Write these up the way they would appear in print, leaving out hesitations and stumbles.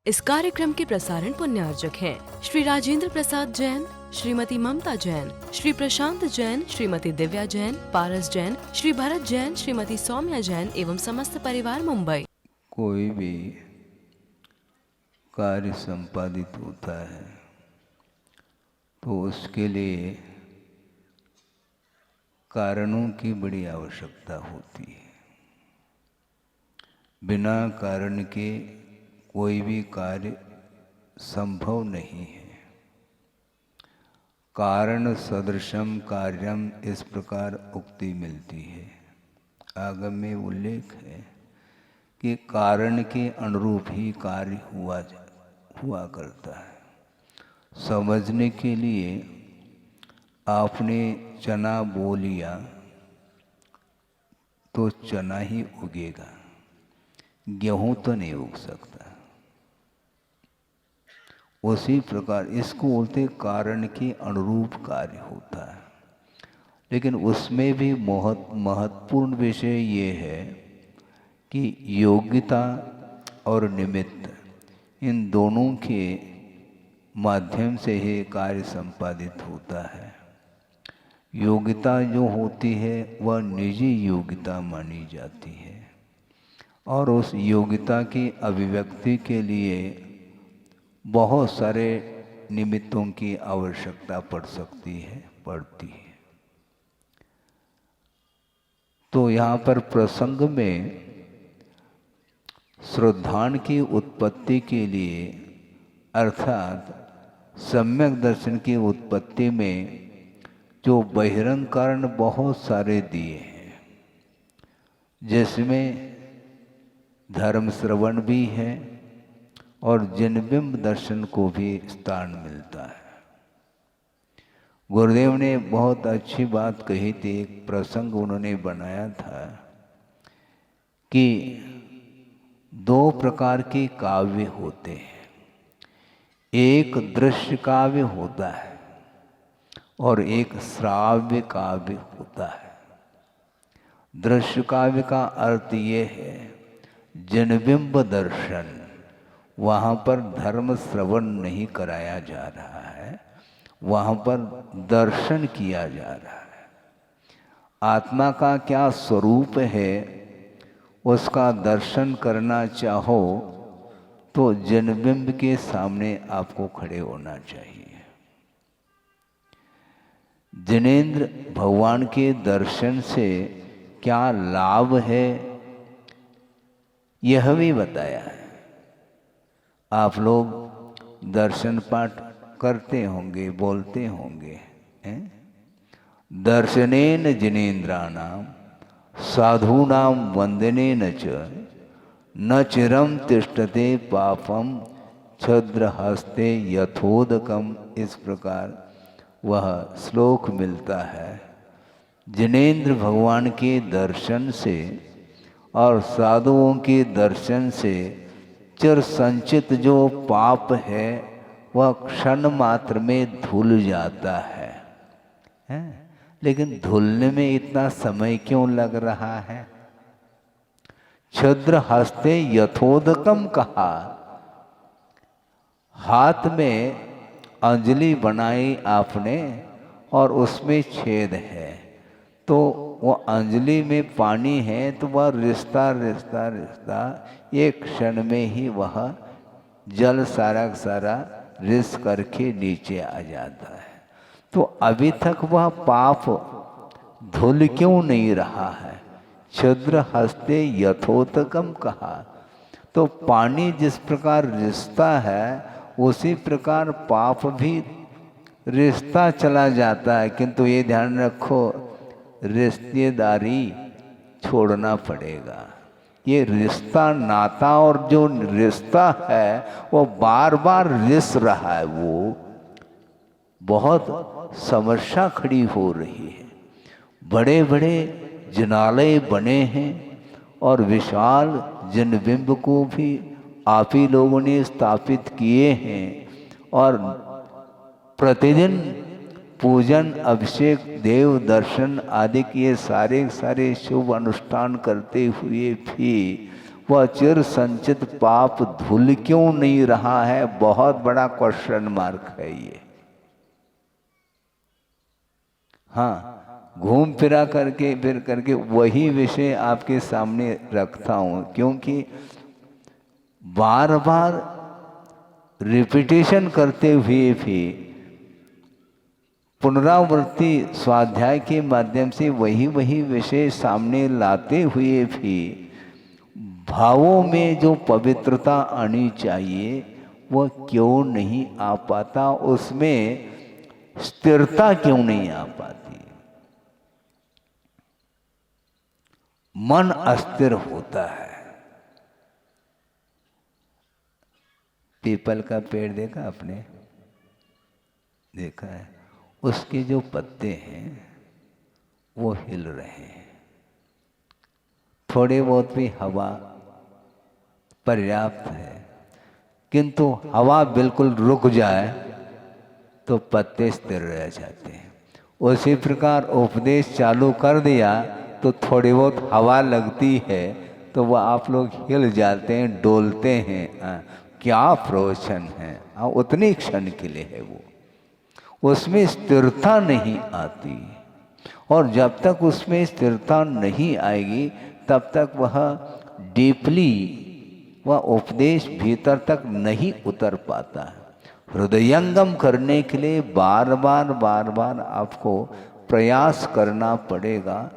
इस कार्यक्रम के प्रसारण पुण्यार्जक हैं श्री राजेंद्र प्रसाद जैन, श्रीमती ममता जैन, श्री प्रशांत जैन, श्रीमती दिव्या जैन, पारस जैन, श्री भरत जैन, श्रीमती सौम्या जैन एवं समस्त परिवार मुंबई। कोई भी कार्य संपादित होता है तो उसके लिए कारणों की बड़ी आवश्यकता होती है। बिना कारण के कोई भी कार्य संभव नहीं है। कारण सदृशम कार्यम, इस प्रकार उक्ति मिलती है। आगम में उल्लेख है कि कारण के अनुरूप ही कार्य हुआ करता है। समझने के लिए आपने चना बो लिया तो चना ही उगेगा, गेहूं तो नहीं उग सकता। उसी प्रकार इसको बोलते कारण के अनुरूप कार्य होता है। लेकिन उसमें भी महत्वपूर्ण विषय ये है कि योग्यता और निमित्त, इन दोनों के माध्यम से ही कार्य संपादित होता है। योग्यता जो होती है वह निजी योग्यता मानी जाती है और उस योग्यता की अभिव्यक्ति के लिए बहुत सारे निमित्तों की आवश्यकता पड़ती है। तो यहाँ पर प्रसंग में श्रद्धान की उत्पत्ति के लिए अर्थात सम्यक दर्शन की उत्पत्ति में जो बहिरंग कारण बहुत सारे दिए हैं, जिसमें धर्म श्रवण भी है और जिनबिंब दर्शन को भी स्थान मिलता है। गुरुदेव ने बहुत अच्छी बात कही थी। एक प्रसंग उन्होंने बनाया था कि दो प्रकार के काव्य होते हैं। एक दृश्य काव्य होता है और एक श्राव्य काव्य होता है। दृश्य काव्य का अर्थ ये है जिनबिंब दर्शन, वहाँ पर धर्म श्रवण नहीं कराया जा रहा है, वहाँ पर दर्शन किया जा रहा है। आत्मा का क्या स्वरूप है उसका दर्शन करना चाहो तो जनबिंब के सामने आपको खड़े होना चाहिए। जिनेंद्र भगवान के दर्शन से क्या लाभ है यह भी बताया है। आप लोग दर्शन पाठ करते होंगे, बोलते होंगे, दर्शनेन जिनेन्द्राणाम साधूनाम वंदनेन च न चिरम तिष्ठते पापम छद्र हस्ते यथोदकम, इस प्रकार वह श्लोक मिलता है। जिनेन्द्र भगवान के दर्शन से और साधुओं के दर्शन से चिर संचित जो पाप है वह क्षण मात्र में धुल जाता है। लेकिन धुलने में इतना समय क्यों लग रहा है? छद्र हस्ते यथोदकम कहा। हाथ में अंजलि बनाई आपने और उसमें छेद है, तो वो अंजलि में पानी है तो वह रिश्ता रिश्ता रिश्ता एक क्षण में ही वह जल सारा सारा रिस करके नीचे आ जाता है। तो अभी तक वह पाप धुल क्यों नहीं रहा है? छद्र हस्ते यथोदकम कहा। तो पानी जिस प्रकार रिश्ता है उसी प्रकार पाप भी रिश्ता चला जाता है। किंतु ये ध्यान रखो, रिश्तेदारी छोड़ना पड़ेगा। ये रिश्ता नाता और जो रिश्ता है वो बार बार रिस रहा है, वो बहुत समस्या खड़ी हो रही है। बड़े बड़े जिनालय बने हैं और विशाल जिनबिंब को भी आप ही लोगों ने स्थापित किए हैं और प्रतिदिन पूजन, अभिषेक, देव दर्शन आदि के सारे शुभ अनुष्ठान करते हुए भी वह चिर संचित पाप धुल क्यों नहीं रहा है? बहुत बड़ा क्वेश्चन मार्क है ये। हाँ, घूम फिरा करके फिर करके वही विषय आपके सामने रखता हूँ, क्योंकि बार बार रिपीटेशन करते हुए भी, पुनरावृत्ति स्वाध्याय के माध्यम से वही वही विषय सामने लाते हुए भी भावों में जो पवित्रता आनी चाहिए वह क्यों नहीं आ पाता? उसमें स्थिरता क्यों नहीं आ पाती? मन अस्थिर होता है। पीपल का पेड़ देखा आपने? देखा है? उसके जो पत्ते हैं वो हिल रहे हैं, थोड़े बहुत भी हवा पर्याप्त है, किंतु हवा बिल्कुल रुक जाए तो पत्ते स्थिर रह जाते हैं। उसी प्रकार उपदेश चालू कर दिया तो थोड़ी बहुत हवा लगती है तो वह आप लोग हिल जाते हैं, डोलते हैं। क्या प्रवचन है! उतनी क्षण के लिए है वो, उसमें स्थिरता नहीं आती। और जब तक उसमें स्थिरता नहीं आएगी तब तक वह डीपली, वह उपदेश भीतर तक नहीं उतर पाता है। हृदयंगम करने के लिए बार बार आपको प्रयास करना पड़ेगा।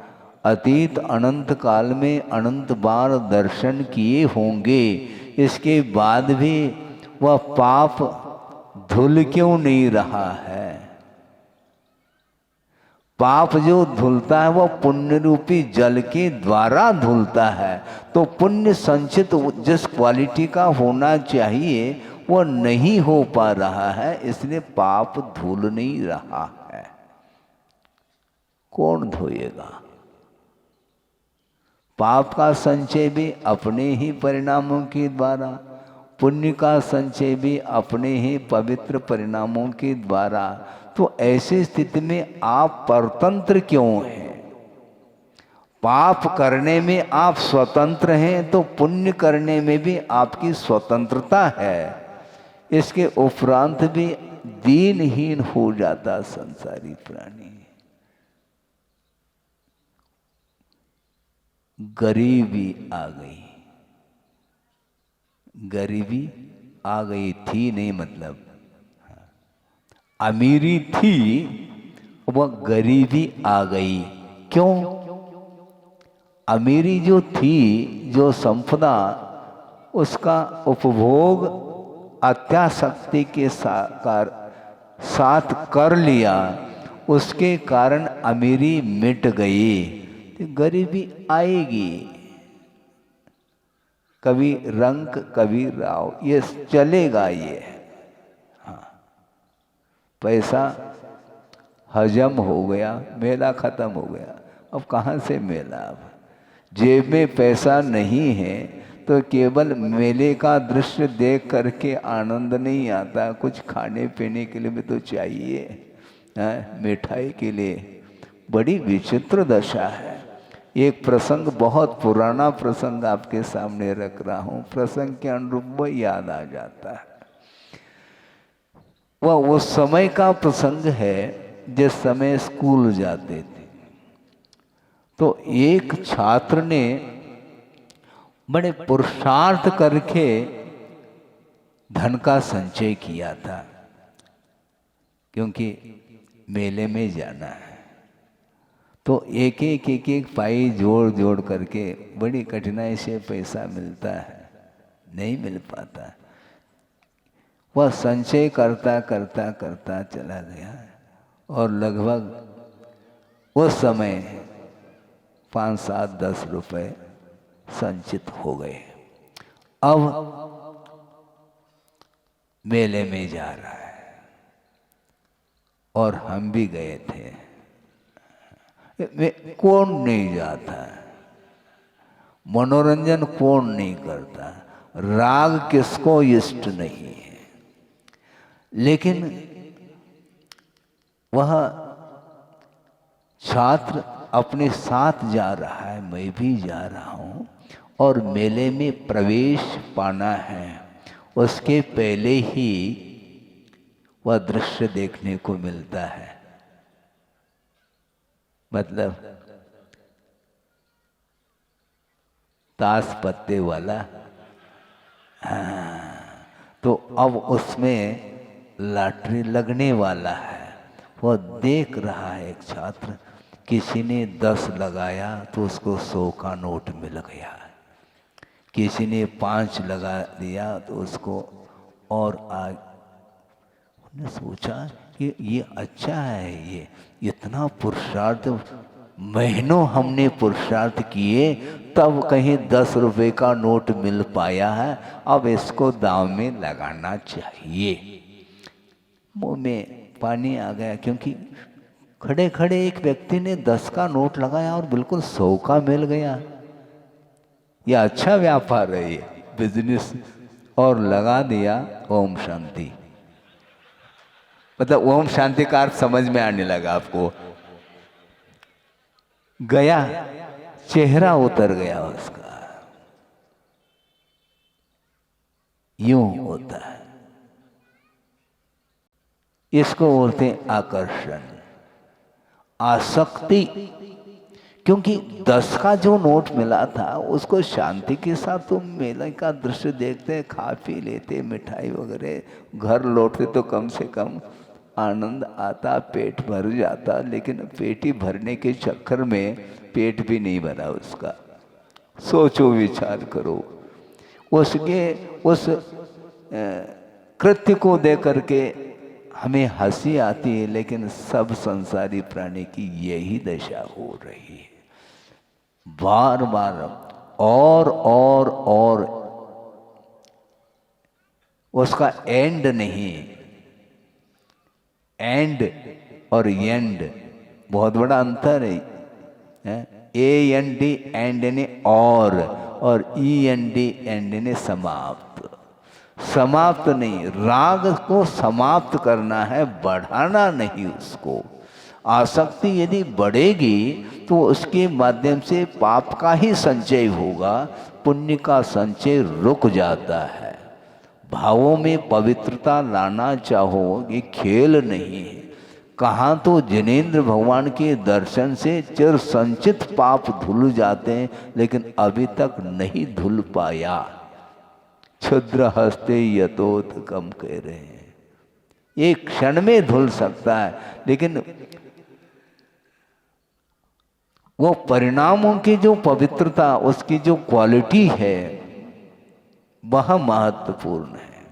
अतीत अनंत काल में अनंत बार दर्शन किए होंगे, इसके बाद भी वह पाप धुल क्यों नहीं रहा है? पाप जो धुलता है वह पुण्य रूपी जल के द्वारा धुलता है। तो पुण्य संचित जिस क्वालिटी का होना चाहिए वह नहीं हो पा रहा है, इसलिए पाप धुल नहीं रहा है। कौन धोएगा? पाप का संचय भी अपने ही परिणामों के द्वारा, पुण्य का संचय भी अपने ही पवित्र परिणामों के द्वारा। तो ऐसी स्थिति में आप परतंत्र क्यों हैं? पाप करने में आप स्वतंत्र हैं तो पुण्य करने में भी आपकी स्वतंत्रता है। इसके उपरांत भी दीनहीन हो जाता संसारी प्राणी। गरीबी आ गई, गरीबी आ गई थी नहीं, मतलब अमीरी थी वह गरीबी आ गई। क्यों? अमीरी जो थी, जो संपदा, उसका उपभोग अत्यासक्ति के साथ कर लिया, उसके कारण अमीरी मिट गई। तो गरीबी आएगी, कभी रंक कभी राव, ये चलेगा। ये पैसा हजम हो गया, मेला खत्म हो गया। अब कहाँ से मेला? अब जेब में पैसा नहीं है तो केवल मेले का दृश्य देख करके आनंद नहीं आता, कुछ खाने पीने के लिए भी तो चाहिए, मिठाई के लिए। बड़ी विचित्र दशा है। एक प्रसंग, बहुत पुराना प्रसंग आपके सामने रख रहा हूँ, प्रसंग के अनुरूप वह याद आ जाता है। वह उस समय का प्रसंग है जिस समय स्कूल जाते थे। तो एक छात्र ने बड़े पुरुषार्थ करके धन का संचय किया था, क्योंकि मेले में जाना है। तो एक एक पाई जोड़ जोड़ करके बड़ी कठिनाई से पैसा मिलता है, नहीं मिल पाता। वह संचय करता करता करता चला गया और लगभग उस समय 5, 7, 10 रुपए संचित हो गए। अब मेले में जा रहा है और हम भी गए थे। कौन नहीं जाता? मनोरंजन कौन नहीं करता? राग किसको इष्ट नहीं है? लेकिन वह छात्र अपने साथ जा रहा है, मैं भी जा रहा हूँ, और मेले में प्रवेश पाना है, उसके पहले ही वह दृश्य देखने को मिलता है। मतलब ताश पत्ते वाला। हाँ, तो अब उसमें लॉटरी लगने वाला है। वह देख रहा है एक छात्र, किसी ने 10 लगाया तो उसको 100 का नोट मिल गया, किसी ने 5 लगा दिया तो उसको और उन्होंने सोचा कि ये अच्छा है, ये इतना पुरुषार्थ, महीनों हमने पुरुषार्थ किए तब कहीं 10 रुपए का नोट मिल पाया है, अब इसको दांव में लगाना चाहिए। मुंह में पानी आ गया, क्योंकि खड़े खड़े एक व्यक्ति ने 10 का नोट लगाया और बिल्कुल 100 का मिल गया। यह अच्छा व्यापार है, ये बिजनेस। और लगा दिया ओम शांति। मतलब ओम शांति का अर्थ समझ में आने लगा आपको। गया, चेहरा उतर गया उसका। यूं होता है, इसको बोलते हैं आकर्षण, आसक्ति। क्योंकि 10 का जो नोट मिला था उसको शांति के साथ तुम मेले का दृश्य देखते, खा पी लेते, मिठाई वगैरह, घर लौटते तो कम से कम आनंद आता, पेट भर जाता। लेकिन पेट ही भरने के चक्कर में पेट भी नहीं भरा उसका। सोचो, विचार करो, उसके उस कृत्य को देख करके हमें हंसी आती है, लेकिन सब संसारी प्राणी की यही दशा हो रही है। बार बार और उसका एंड नहीं। एंड और एंड बहुत बड़ा अंतर है। AND एंड ने और END एंड ने समाप्त। समाप्त नहीं, राग को समाप्त करना है, बढ़ाना नहीं उसको। आसक्ति यदि बढ़ेगी तो उसके माध्यम से पाप का ही संचय होगा, पुण्य का संचय रुक जाता है। भावों में पवित्रता लाना चाहो, ये खेल नहीं है। कहाँ तो जिनेंद्र भगवान के दर्शन से चिर संचित पाप धुल जाते हैं, लेकिन अभी तक नहीं धुल पाया। क्षुद्र हस्ते यतोत कम कह रहे हैं, एक क्षण में धुल सकता है, लेकिन वो परिणामों की जो पवित्रता, उसकी जो क्वालिटी है, वह महत्वपूर्ण है।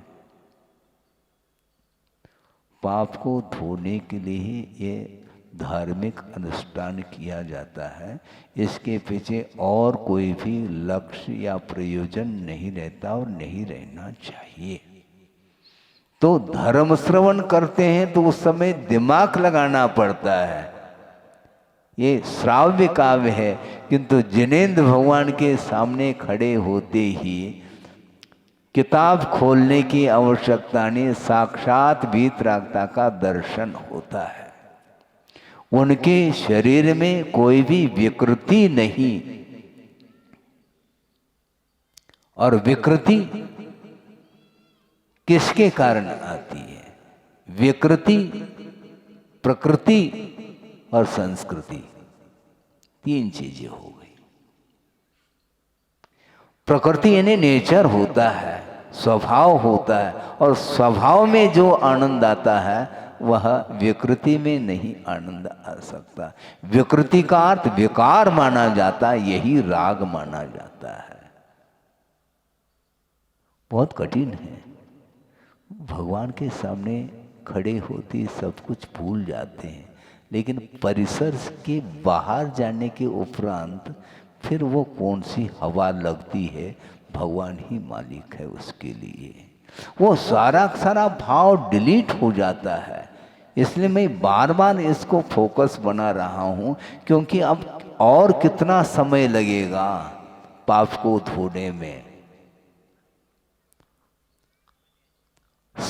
पाप को धोने के लिए ये धार्मिक अनुष्ठान किया जाता है। इसके पीछे और कोई भी लक्ष्य या प्रयोजन नहीं रहता और नहीं रहना चाहिए। तो धर्म श्रवण करते हैं तो उस समय दिमाग लगाना पड़ता है। ये श्राव्य काव्य है, किंतु जिनेंद्र भगवान के सामने खड़े होते ही किताब खोलने की आवश्यकता नहीं, साक्षात वीतरागता का दर्शन होता है। उनके शरीर में कोई भी विकृति नहीं, और विकृति किसके कारण आती है? विकृति, प्रकृति और संस्कृति, 3 चीजें हो गई। प्रकृति यानी नेचर होता है, स्वभाव होता है, और स्वभाव में जो आनंद आता है वह विकृति में नहीं आनंद आ सकता। विकृति का अर्थ विकार माना जाता है, यही राग माना जाता है। बहुत कठिन है। भगवान के सामने खड़े होते सब कुछ भूल जाते हैं, लेकिन परिसर के बाहर जाने के उपरांत फिर वो कौन सी हवा लगती है, भगवान ही मालिक है उसके लिए। वो सारा सारा भाव डिलीट हो जाता है। इसलिए मैं बार बार इसको फोकस बना रहा हूँ, क्योंकि अब और कितना समय लगेगा पाप को धोने में।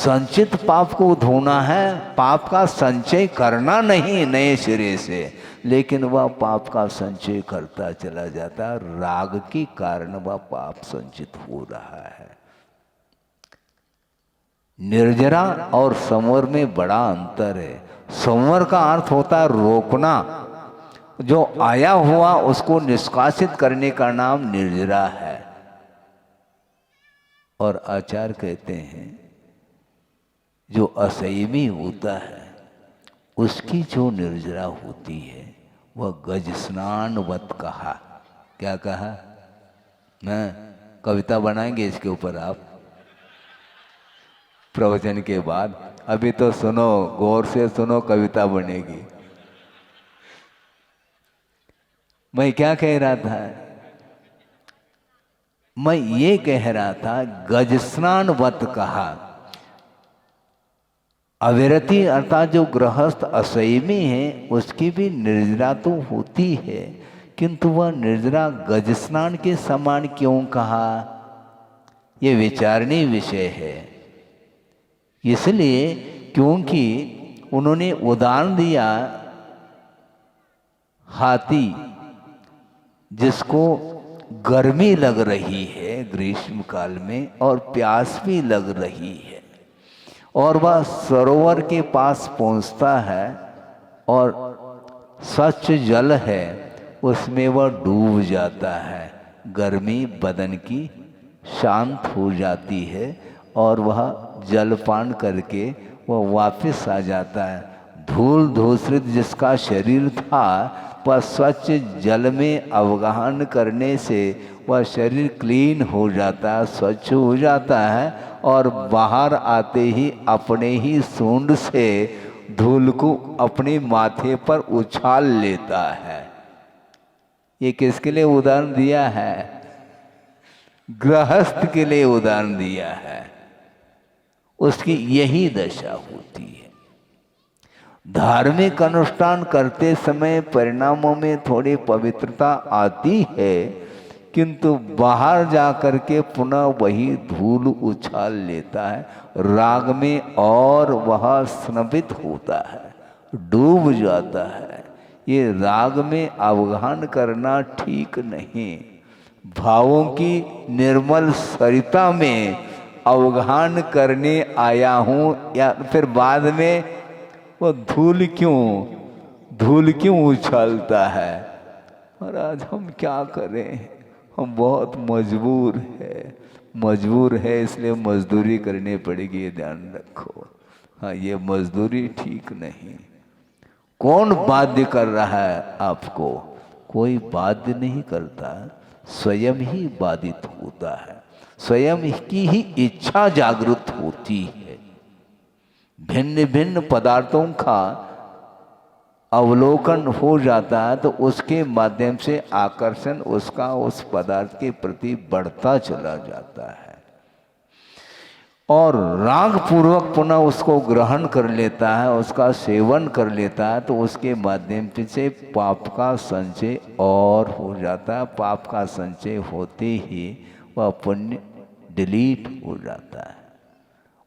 संचित पाप को धोना है, पाप का संचय करना नहीं नए सिरे से, लेकिन वह पाप का संचय करता चला जाता है। राग के कारण वह पाप संचित हो रहा है। निर्जरा और संवर में बड़ा अंतर है। संवर का अर्थ होता है रोकना, जो आया हुआ उसको निष्कासित करने का नाम निर्जरा है। और आचार्य कहते हैं जो असंयमी होता है उसकी जो निर्जरा होती है वह गज स्नानवत कहा। क्या कहा? मैं कविता बनाएंगे इसके ऊपर आप प्रवचन के बाद। अभी तो सुनो, गौर से सुनो, कविता बनेगी। मैं क्या कह रहा था? मैं ये कह रहा था गज स्नानवत कहा। अविरति अर्थात जो गृहस्थ असंयमी है उसकी भी निर्जरा तो होती है, किंतु वह निर्जरा गज स्नान के समान क्यों कहा, ये विचारणीय विषय है। इसलिए क्योंकि उन्होंने उदाहरण दिया हाथी जिसको गर्मी लग रही है ग्रीष्म काल में और प्यास भी लग रही है, और वह सरोवर के पास पहुंचता है और स्वच्छ जल है उसमें वह डूब जाता है। गर्मी बदन की शांत हो जाती है और वह जलपान करके वह वापस आ जाता है। धूल धूसरित जिसका शरीर था वह स्वच्छ जल में अवगाहन करने से वह शरीर क्लीन हो जाता है, स्वच्छ हो जाता है, और बाहर आते ही अपने ही सूंड से धूल को अपने माथे पर उछाल लेता है। ये किसके लिए उदाहरण दिया है? गृहस्थ के लिए उदाहरण दिया है। उसकी यही दशा होती है। धार्मिक अनुष्ठान करते समय परिणामों में थोड़ी पवित्रता आती है, किंतु बाहर जा कर के पुनः वही धूल उछाल लेता है राग में, और वह स्नबित होता है, डूब जाता है। ये राग में अवगाहन करना ठीक नहीं। भावों की निर्मल सरिता में अवगाहन करने आया हूँ, या फिर बाद में वो धूल क्यों उछालता है। और आज हम क्या करें, हम बहुत मजबूर है, इसलिए मजदूरी करनी पड़ेगी, ये ध्यान रखो। हाँ, ये मजदूरी ठीक नहीं। कौन बाध्य कर रहा है आपको? कोई बाध्य नहीं करता, स्वयं ही बाधित होता है, स्वयं की ही इच्छा जागृत होती है। भिन्न भिन्न पदार्थों का अवलोकन हो जाता है तो उसके माध्यम से आकर्षण उसका उस पदार्थ के प्रति बढ़ता चला जाता है, और राग पूर्वक पुनः उसको ग्रहण कर लेता है, उसका सेवन कर लेता है, तो उसके माध्यम से पाप का संचय और हो जाता है। पाप का संचय होते ही वह पुण्य डिलीट हो जाता है।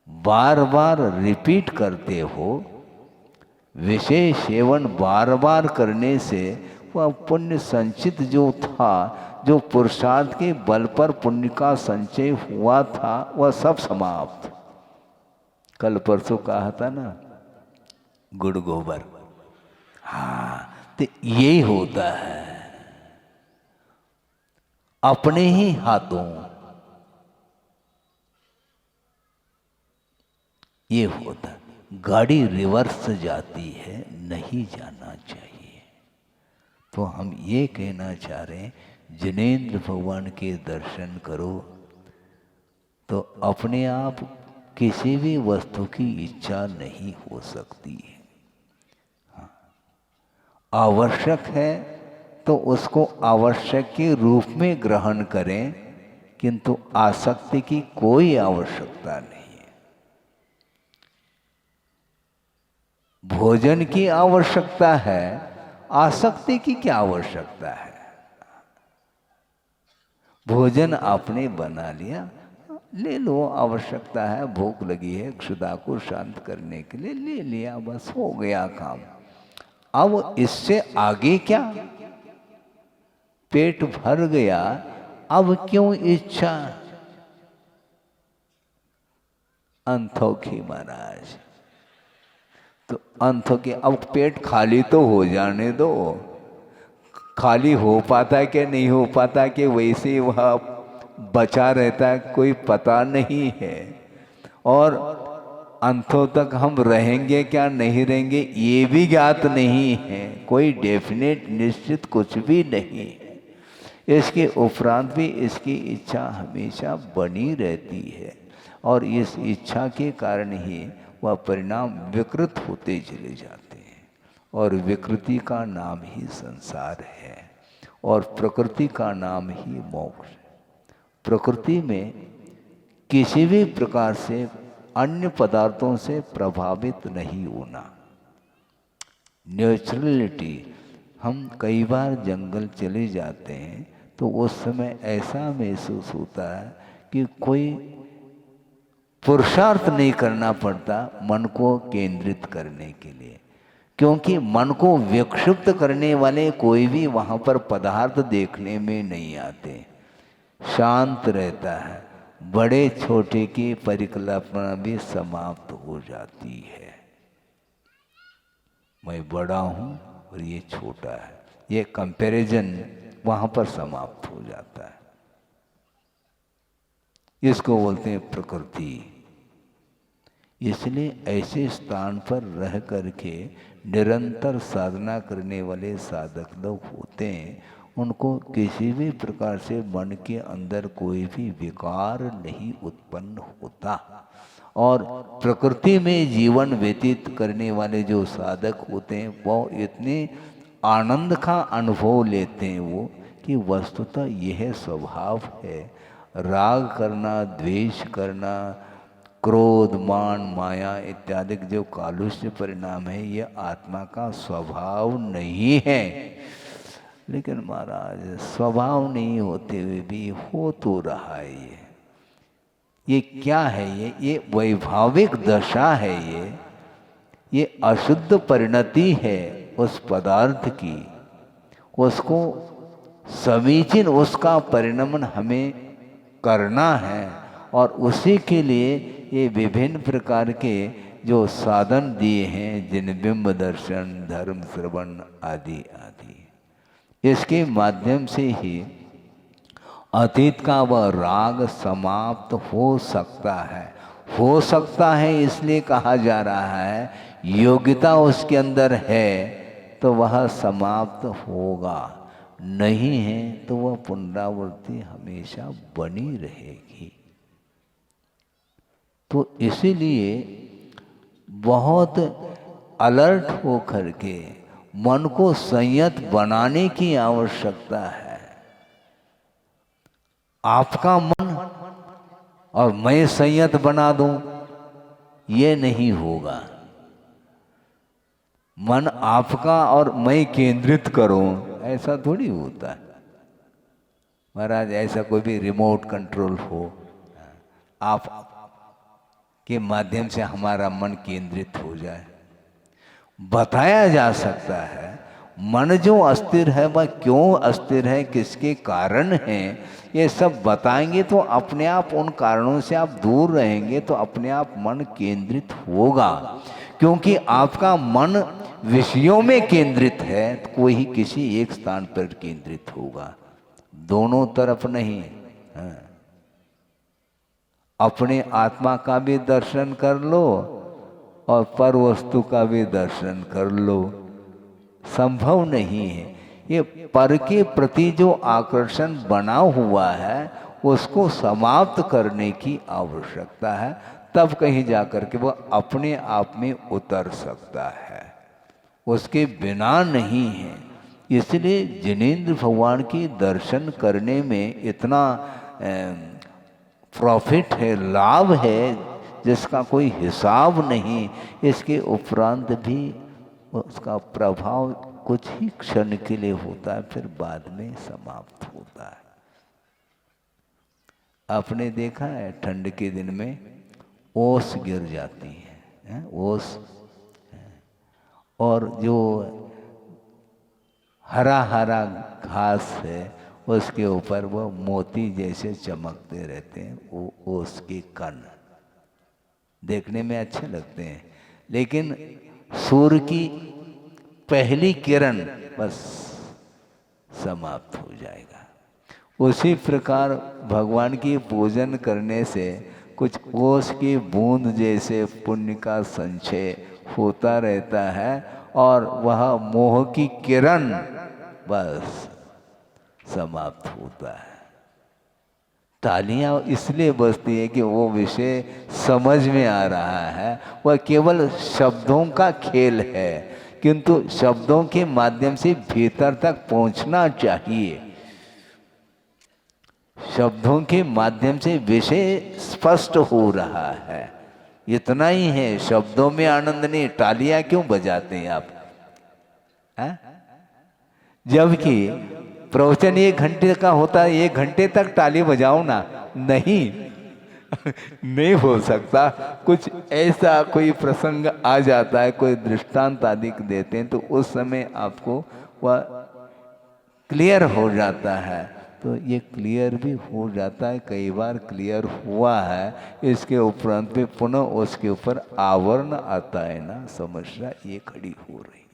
बार बार रिपीट करते हो, विषय सेवन बार बार करने से वह पुण्य संचित जो था, जो पुरुषार्थ के बल पर पुण्य का संचय हुआ था, वह सब समाप्त। कल परसों कहा था ना, गुड़ गोबर। हाँ, तो यही होता है। अपने ही हाथों ये होता। गाड़ी रिवर्स जाती है, नहीं जाना चाहिए। तो हम ये कहना चाह रहे हैं, जिनेंद्र भगवान के दर्शन करो तो अपने आप किसी भी वस्तु की इच्छा नहीं हो सकती है। हाँ, आवश्यक है तो उसको आवश्यक के रूप में ग्रहण करें, किंतु आसक्ति की कोई आवश्यकता नहीं है। भोजन की आवश्यकता है, आसक्ति की क्या आवश्यकता है? भोजन आपने बना लिया, ले लो, आवश्यकता है, भूख लगी है, क्षुधा को शांत करने के लिए ले लिया, बस हो गया काम। अब इससे आगे क्या? पेट भर गया, अब क्यों इच्छा? अंथोखी महाराज, तो अंथोखी, अब पेट खाली तो हो जाने दो। खाली हो पाता कि नहीं हो पाता कि वैसे ही वह बचा रहता है, कोई पता नहीं है। और अंतों तक हम रहेंगे क्या नहीं रहेंगे ये भी ज्ञात नहीं है, कोई डेफिनेट निश्चित कुछ भी नहीं है। इसके उपरांत भी इसकी इच्छा हमेशा बनी रहती है और इस इच्छा के कारण ही वह परिणाम विकृत होते चले जाते हैं और विकृति का नाम ही संसार है और प्रकृति का नाम ही मोक्ष। प्रकृति में किसी भी प्रकार से अन्य पदार्थों से प्रभावित नहीं होना, नेचुरलिटी। हम कई बार जंगल चले जाते हैं तो उस समय ऐसा महसूस होता है कि कोई पुरुषार्थ नहीं करना पड़ता मन को केंद्रित करने के लिए, क्योंकि मन को विक्षिप्त करने वाले कोई भी वहाँ पर पदार्थ देखने में नहीं आते, शांत रहता है। बड़े छोटे की परिकल्पना भी समाप्त हो जाती है। मैं बड़ा हूँ और ये छोटा है, ये कंपैरिजन वहाँ पर समाप्त हो जाता है। इसको बोलते हैं प्रकृति। इसलिए ऐसे स्थान पर रह करके निरंतर साधना करने वाले साधक लोग होते हैं, उनको किसी भी प्रकार से मन के अंदर कोई भी विकार नहीं उत्पन्न होता। और प्रकृति में जीवन व्यतीत करने वाले जो साधक होते हैं वो इतने आनंद का अनुभव लेते हैं वो कि वस्तुतः यह स्वभाव है। राग करना, द्वेष करना, क्रोध, मान, माया इत्यादि जो कालुष्य परिणाम है ये आत्मा का स्वभाव नहीं है। लेकिन महाराज स्वभाव नहीं होते हुए भी हो तो रहा है। ये क्या है? ये वैभाविक दशा है। ये अशुद्ध परिणति है उस पदार्थ की। उसको समीचीन उसका परिणमन हमें करना है और उसी के लिए ये विभिन्न प्रकार के जो साधन दिए हैं, जिन बिंब दर्शन, धर्म श्रवण आदि आदि, इसके माध्यम से ही अतीत का वह राग समाप्त हो सकता है। हो सकता है इसलिए कहा जा रहा है, योग्यता उसके अंदर है तो वह समाप्त होगा, नहीं है तो वह पुनरावृत्ति हमेशा बनी रहेगी। तो इसीलिए बहुत अलर्ट हो करके मन को संयत बनाने की आवश्यकता है। आपका मन और मैं संयत बना दूं ये नहीं होगा। मन आपका और मैं केंद्रित करूं ऐसा थोड़ी होता है महाराज। ऐसा कोई भी रिमोट कंट्रोल हो, आप के माध्यम से हमारा मन केंद्रित हो जाए, बताया जा सकता है। मन जो अस्थिर है वह क्यों अस्थिर है, किसके कारण है, ये सब बताएंगे तो अपने आप उन कारणों से आप दूर रहेंगे तो अपने आप मन केंद्रित होगा। क्योंकि आपका मन विषयों में केंद्रित है तो कोई किसी एक स्थान पर केंद्रित होगा, दोनों तरफ नहीं। हाँ। अपने आत्मा का भी दर्शन कर लो और पर वस्तु का भी दर्शन कर लो, संभव नहीं है। ये पर के प्रति जो आकर्षण बना हुआ है उसको समाप्त करने की आवश्यकता है, तब कहीं जाकर के वह अपने आप में उतर सकता है, उसके बिना नहीं है। इसलिए जिनेंद्र भगवान की दर्शन करने में इतना प्रॉफिट है, लाभ है जिसका कोई हिसाब नहीं। इसके उपरांत भी उसका प्रभाव कुछ ही क्षण के लिए होता है, फिर बाद में समाप्त होता है। आपने देखा है ठंड के दिन में ओस गिर जाती है, ओस, और जो हरा हरा घास है उसके ऊपर वो मोती जैसे चमकते रहते हैं, वो ओस के कण देखने में अच्छे लगते हैं, लेकिन सूर्य की पहली किरण बस समाप्त हो जाएगा। उसी प्रकार भगवान की पूजन करने से कुछ ओस की बूंद जैसे पुण्य का संचय होता रहता है, और वह मोह की किरण बस समाप्त होता है। तालियां इसलिए बजती है कि वो विषय समझ में आ रहा है, वह केवल शब्दों का खेल है, किंतु शब्दों के माध्यम से भीतर तक पहुंचना चाहिए। शब्दों के माध्यम से विषय स्पष्ट हो रहा है, इतना ही है। शब्दों में आनंद नहीं, तालियां क्यों बजाते हैं आप? जबकि प्रवचन 1 घंटे का होता है, 1 घंटे तक ताली बजाओ ना, नहीं नहीं हो सकता। कुछ ऐसा कोई प्रसंग आ जाता है, कोई दृष्टांत आदि देते हैं, तो उस समय आपको वह क्लियर हो जाता है। तो ये क्लियर भी हो जाता है, कई बार क्लियर हुआ है, इसके उपरांत भी पुनः उसके ऊपर आवरण आता है ना, समस्या ये खड़ी हो रही है।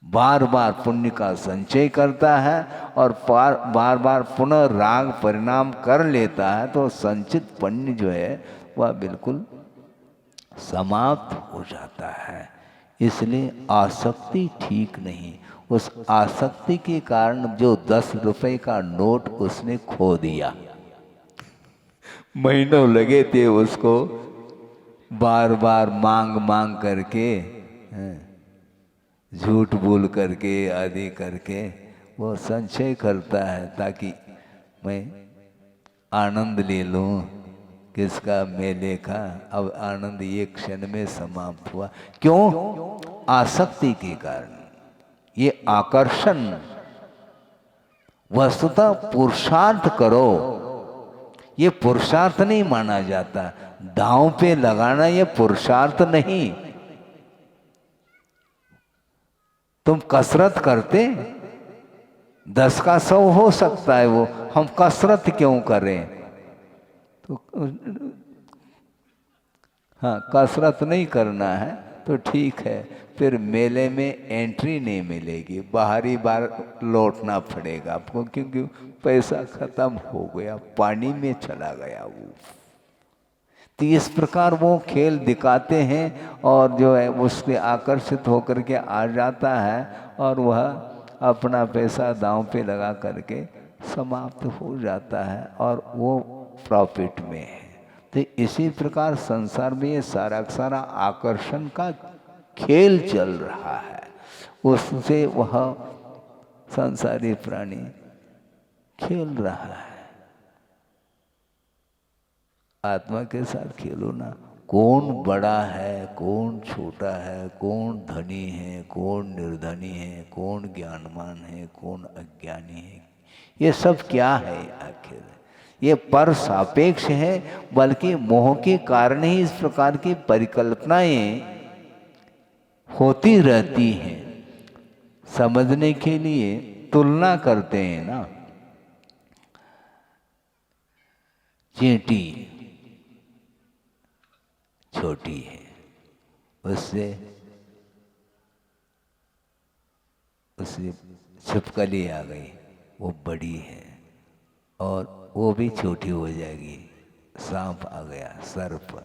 बार बार पुण्य का संचय करता है और बार बार पुनः राग परिणाम कर लेता है, तो संचित पुण्य जो है वह बिल्कुल समाप्त हो जाता है। इसलिए आसक्ति ठीक नहीं। उस आसक्ति के कारण जो 10 रुपए का नोट उसने खो दिया, महीनों लगे थे उसको बार बार मांग मांग करके, झूठ बोल करके आदि करके वो संचय करता है, ताकि मैं आनंद ले लूं। किसका? मेले का। अब आनंद एक क्षण में समाप्त हुआ। क्यों? आसक्ति के कारण। ये आकर्षण, वस्तुतः पुरुषार्थ करो, ये पुरुषार्थ नहीं माना जाता। दांव पे लगाना ये पुरुषार्थ नहीं। तुम कसरत करते, 10 का 100 हो सकता है, वो हम कसरत क्यों करें? तो हाँ, कसरत नहीं करना है तो ठीक है, फिर मेले में एंट्री नहीं मिलेगी, बाहरी बार लौटना पड़ेगा आपको, क्योंकि पैसा खत्म हो गया, पानी में चला गया वो। तो इस प्रकार वो खेल दिखाते हैं, और जो है उससे आकर्षित होकर के आ जाता है, और वह अपना पैसा दांव पे लगा करके समाप्त हो जाता है, और वो प्रॉफिट में है। तो इसी प्रकार संसार में ये सारा सारा आकर्षण का खेल चल रहा है, उससे वह संसारी प्राणी खेल रहा है। आत्मा के साथ खेलो ना। कौन बड़ा है, कौन छोटा है, कौन धनी है, कौन निर्धनी है, कौन ज्ञानवान है, कौन अज्ञानी है, ये सब क्या है आखिर? ये पर सापेक्ष है, बल्कि मोह के कारण ही इस प्रकार की परिकल्पनाएं होती रहती हैं। समझने के लिए तुलना करते हैं ना, चींटी छोटी है, उससे छिपकली आ गई, वो बड़ी है, और वो भी छोटी हो जाएगी। सांप आ गया, सर्प,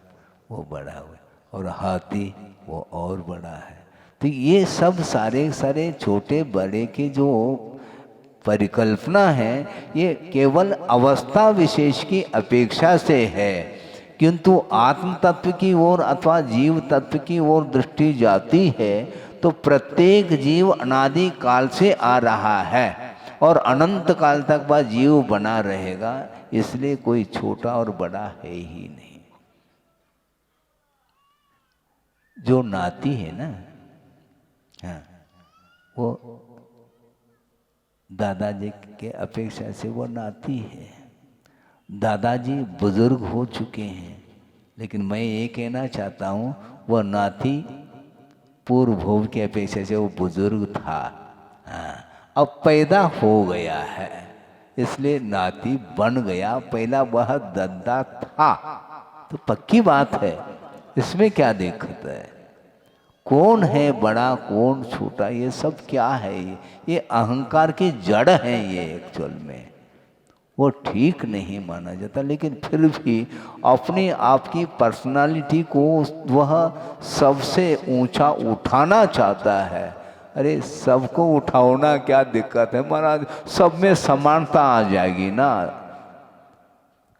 वो बड़ा हुआ, और हाथी वो और बड़ा है। तो ये सब सारे सारे छोटे बड़े के जो परिकल्पना है, ये केवल अवस्था विशेष की अपेक्षा से है, किंतु आत्म तत्व की ओर अथवा जीव तत्व की ओर दृष्टि जाती है तो प्रत्येक जीव अनादि काल से आ रहा है और अनंत काल तक वह जीव बना रहेगा। इसलिए कोई छोटा और बड़ा है ही नहीं। जो नाती है ना, हाँ, वो दादाजी के अपेक्षा से वो नाती है। दादाजी बुजुर्ग हो चुके हैं, लेकिन मैं ये कहना चाहता हूँ वह नाती पूर्व भोग की अपेक्षा से वो बुजुर्ग था। हाँ, अब पैदा हो गया है इसलिए नाती बन गया, पहला वह दद्दा था तो पक्की बात है, इसमें क्या दिक्कत है। कौन है बड़ा कौन छोटा ये सब क्या है, ये अहंकार की जड़ है ये एक्चुअल में, वो ठीक नहीं माना जाता। लेकिन फिर भी अपने आप की पर्सनालिटी को वह सबसे ऊंचा उठाना चाहता है। अरे सबको उठाना क्या दिक्कत है महाराज, सब में समानता आ जाएगी ना।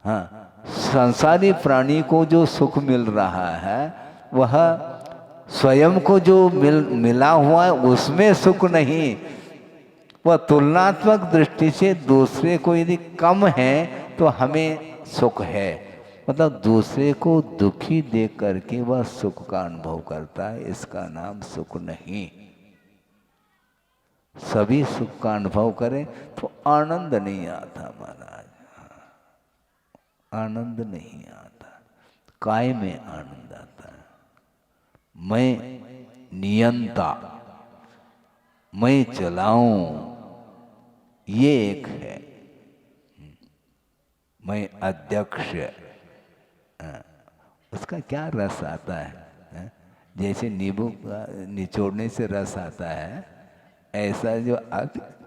हाँ, संसारी प्राणी को जो सुख मिल रहा है वह स्वयं को जो मिला हुआ है उसमें सुख नहीं, वह तुलनात्मक दृष्टि से दूसरे को यदि कम है तो हमें सुख है। मतलब दूसरे को दुखी देख करके वह सुख का अनुभव करता है, इसका नाम सुख नहीं। सभी सुख का अनुभव करें तो आनंद नहीं आता महाराज, आनंद नहीं आता। काय में आनंद आता है, मैं नियंता, मैं चलाऊं, ये एक है। मैं अध्यक्ष, उसका क्या रस आता है, जैसे नींबू निचोड़ने से रस आता है, ऐसा जो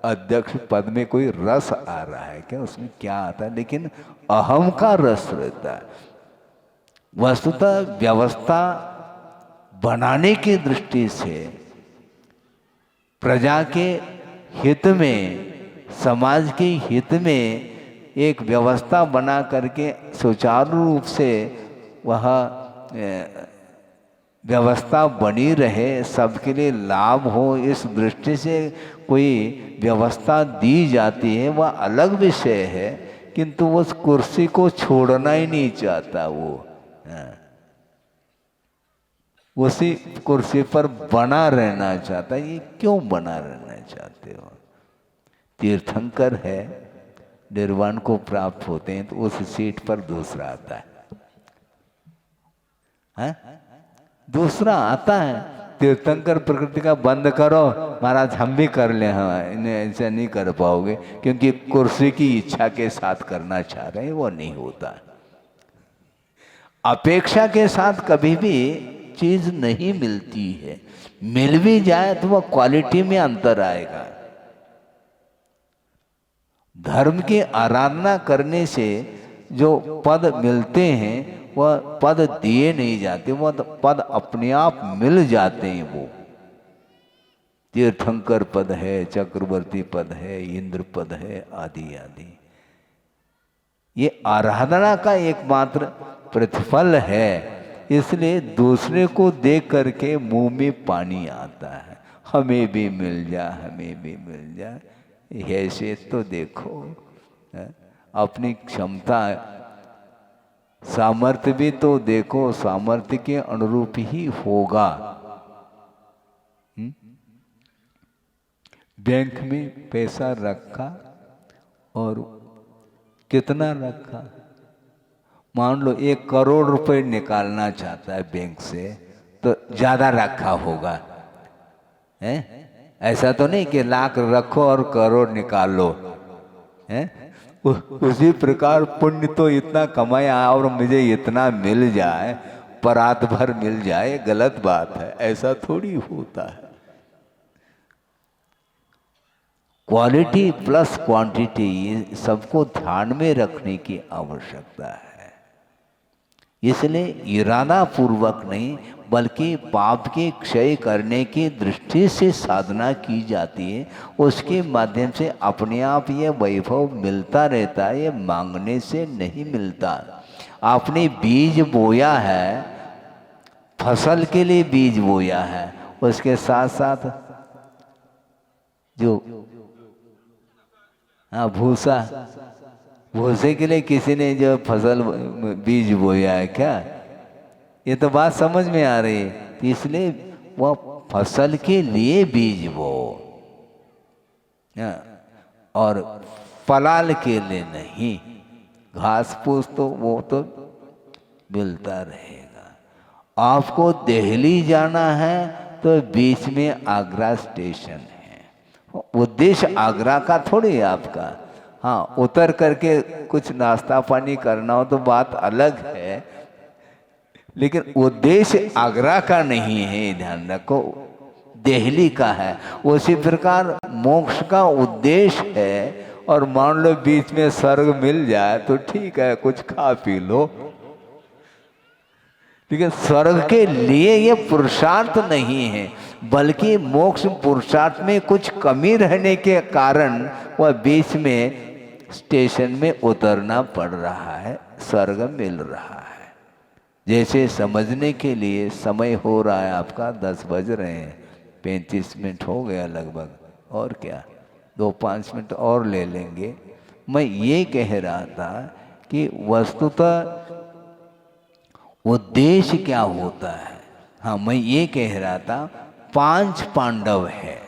अध्यक्ष पद में कोई रस आ रहा है क्या, उसमें क्या आता है, लेकिन अहम का रस रहता है। वस्तुतः व्यवस्था बनाने की दृष्टि से प्रजा के हित में, समाज के हित में एक व्यवस्था बना करके सुचारू रूप से वह व्यवस्था बनी रहे, सबके लिए लाभ हो, इस दृष्टि से कोई व्यवस्था दी जाती है, वह अलग विषय है। किंतु उस कुर्सी को छोड़ना ही नहीं चाहता वो, उसी कुर्सी पर बना रहना चाहता है। ये क्यों बना रहना चाहते हो? तीर्थंकर है, निर्वाण को प्राप्त होते हैं तो उस सीट पर दूसरा आता है, दूसरा आता है। तीर्थंकर प्रकृति का बंद करो महाराज, हम भी कर ले, हाँ इन्हें ऐसा नहीं कर पाओगे क्योंकि कुर्सी की इच्छा के साथ करना चाह रहे हैं, वो नहीं होता। अपेक्षा के साथ कभी भी चीज नहीं मिलती है, मिल भी जाए तो वह क्वालिटी में अंतर आएगा। धर्म की आराधना करने से जो पद मिलते हैं वह पद दिए नहीं जाते, वह पद अपने आप मिल जाते हैं। वो तीर्थंकर पद है, चक्रवर्ती पद है, इंद्र पद है, आदि आदि। ये आराधना का एकमात्र प्रतिफल है, इसलिए दूसरे को देख करके मुंह में पानी आता है, हमें भी मिल जा, हमें भी मिल जा। हैसियत तो देखो, अपनी क्षमता सामर्थ्य भी तो देखो, सामर्थ्य के अनुरूप ही होगा। बैंक में पैसा रखा और कितना रखा, मान लो 1 करोड़ रुपए निकालना चाहता है बैंक से तो ज्यादा रखा होगा, है? ऐसा तो नहीं कि लाख रखो और करोड़ निकाल लो, है? उसी प्रकार पुण्य तो इतना कमाया और मुझे इतना मिल जाए, परात भर मिल जाए, गलत बात है, ऐसा थोड़ी होता है। क्वालिटी प्लस क्वांटिटी सबको ध्यान में रखने की आवश्यकता है। इसलिए इरादा पूर्वक नहीं बल्कि पाप के क्षय करने की दृष्टि से साधना की जाती है, उसके माध्यम से अपने आप ये वैभव मिलता रहता है, ये मांगने से नहीं मिलता। आपने बीज बोया है, फसल के लिए बीज बोया है, उसके साथ साथ जो भूसा, भूसे के लिए किसी ने जो फसल बीज बोया है क्या, ये तो बात समझ में आ रही है। इसलिए वह फसल के लिए बीज बो और फलाल के लिए नहीं, घास फूस तो वो तो मिलता रहेगा। आपको दिल्ली जाना है तो बीच में आगरा स्टेशन है। उद्देश्य आगरा का थोड़ी है आपका। हाँ, उतर करके कुछ नाश्ता पानी करना हो तो बात अलग है, लेकिन उद्देश्य आगरा का नहीं है, ध्यान रखो, दिल्ली का है। उसी प्रकार मोक्ष का उद्देश्य है। और मान लो बीच में स्वर्ग मिल जाए तो ठीक है, कुछ खा पी लो, लेकिन स्वर्ग के लिए ये पुरुषार्थ नहीं है, बल्कि मोक्ष पुरुषार्थ में कुछ कमी रहने के कारण वह बीच में स्टेशन में उतरना पड़ रहा है, स्वर्ग मिल रहा है। जैसे समझने के लिए समय हो रहा है आपका, 10 बज रहे हैं, 35 मिनट हो गया लगभग, और क्या 2-5 मिनट और ले लेंगे। मैं ये कह रहा था कि वस्तुतः उद्देश्य क्या होता है। हाँ, मैं ये कह रहा था 5 पांडव हैं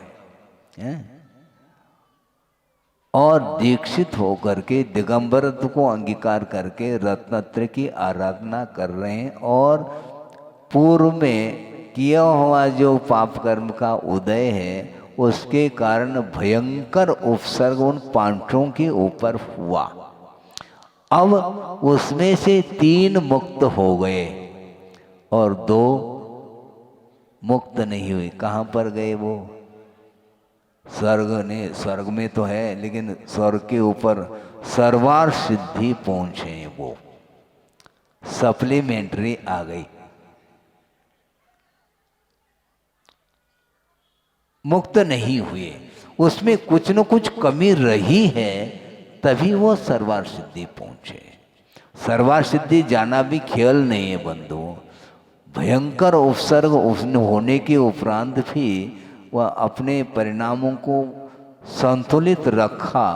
और दीक्षित होकर के दिगंबरत्व को अंगीकार करके रत्नत्र की आराधना कर रहे हैं, और पूर्व में किया हुआ जो पाप कर्म का उदय है उसके कारण भयंकर उपसर्ग उन पांचों के ऊपर हुआ। अब उसमें से 3 मुक्त हो गए और 2 मुक्त नहीं हुए। कहाँ पर गए वो? स्वर्ग में तो है, लेकिन स्वर्ग के ऊपर सर्वार सिद्धि पहुंचे, वो सप्लीमेंट्री आ गई, मुक्त नहीं हुए। उसमें कुछ न कुछ कमी रही है, तभी वो सर्वार सिद्धि पहुंचे। सर्वार सिद्धि जाना भी खेल नहीं है बंधु। भयंकर उपसर्ग होने के उपरांत भी वह अपने परिणामों को संतुलित रखा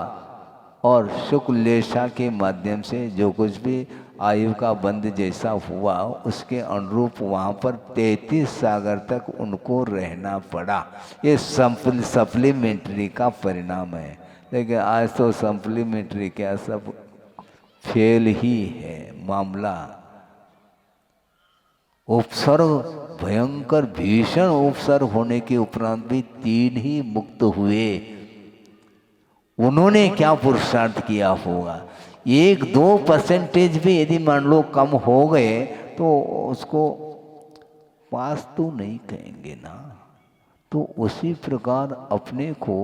और शुक्लेशा के माध्यम से जो कुछ भी आयु का बंध जैसा हुआ उसके अनुरूप वहाँ पर 33 सागर तक उनको रहना पड़ा। ये सप्लीमेंट्री का परिणाम है। लेकिन आज तो सप्लीमेंट्री क्या, सब फेल ही है मामला। उपसर्ग भयंकर भीषण उपसर्ग होने के उपरांत भी 3 ही मुक्त हुए। उन्होंने क्या पुरुषार्थ किया होगा? 1-2% भी यदि मान लो कम हो गए तो उसको पास तो नहीं कहेंगे ना। तो उसी प्रकार अपने को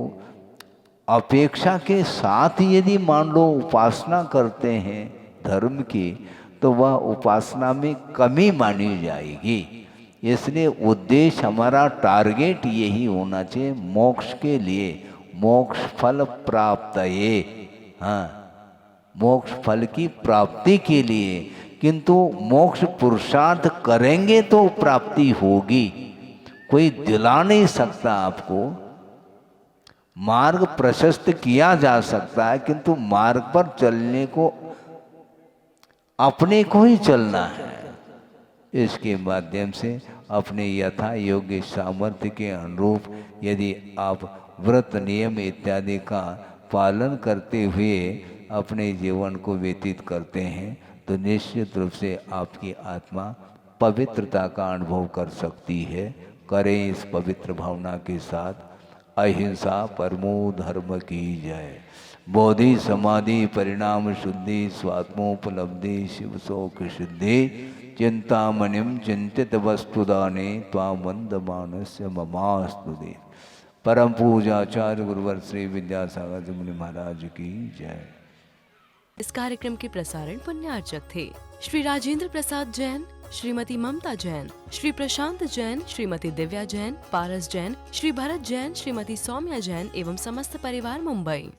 अपेक्षा के साथ यदि मान लो उपासना करते हैं धर्म की, तो वह उपासना में कमी मानी जाएगी। इसलिए उद्देश्य हमारा, टारगेट यही होना चाहिए मोक्ष के लिए, मोक्ष फल प्राप्त ये, हाँ, मोक्ष फल की प्राप्ति के लिए। किंतु मोक्ष पुरुषार्थ करेंगे तो प्राप्ति होगी, कोई दिला नहीं सकता आपको। मार्ग प्रशस्त किया जा सकता है, किंतु मार्ग पर चलने को अपने को ही चलना है। इसके माध्यम से अपने यथा योग्य सामर्थ्य के अनुरूप यदि आप व्रत नियम इत्यादि का पालन करते हुए अपने जीवन को व्यतीत करते हैं तो निश्चित रूप से आपकी आत्मा पवित्रता का अनुभव कर सकती है। करें इस पवित्र भावना के साथ। अहिंसा परमो धर्म की जय। बोधि समाधि परिणाम शुद्धि स्वात्मोपलब्धि शिव शोक सिद्धि चिंतामणिम चिंतित वस्तुदाने त्वामंदमानस्य ममास्तुते। परम पूजाचार्य गुरुवर श्री विद्यासागर जी मुनि महाराज की जय। इस कार्यक्रम के प्रसारण पुण्यार्चक थे श्री राजेंद्र प्रसाद जैन, श्रीमती ममता जैन, श्री प्रशांत जैन, श्रीमती दिव्या जैन, पारस जैन, श्री भरत जैन, श्रीमती सौम्या जैन एवं समस्त परिवार मुंबई।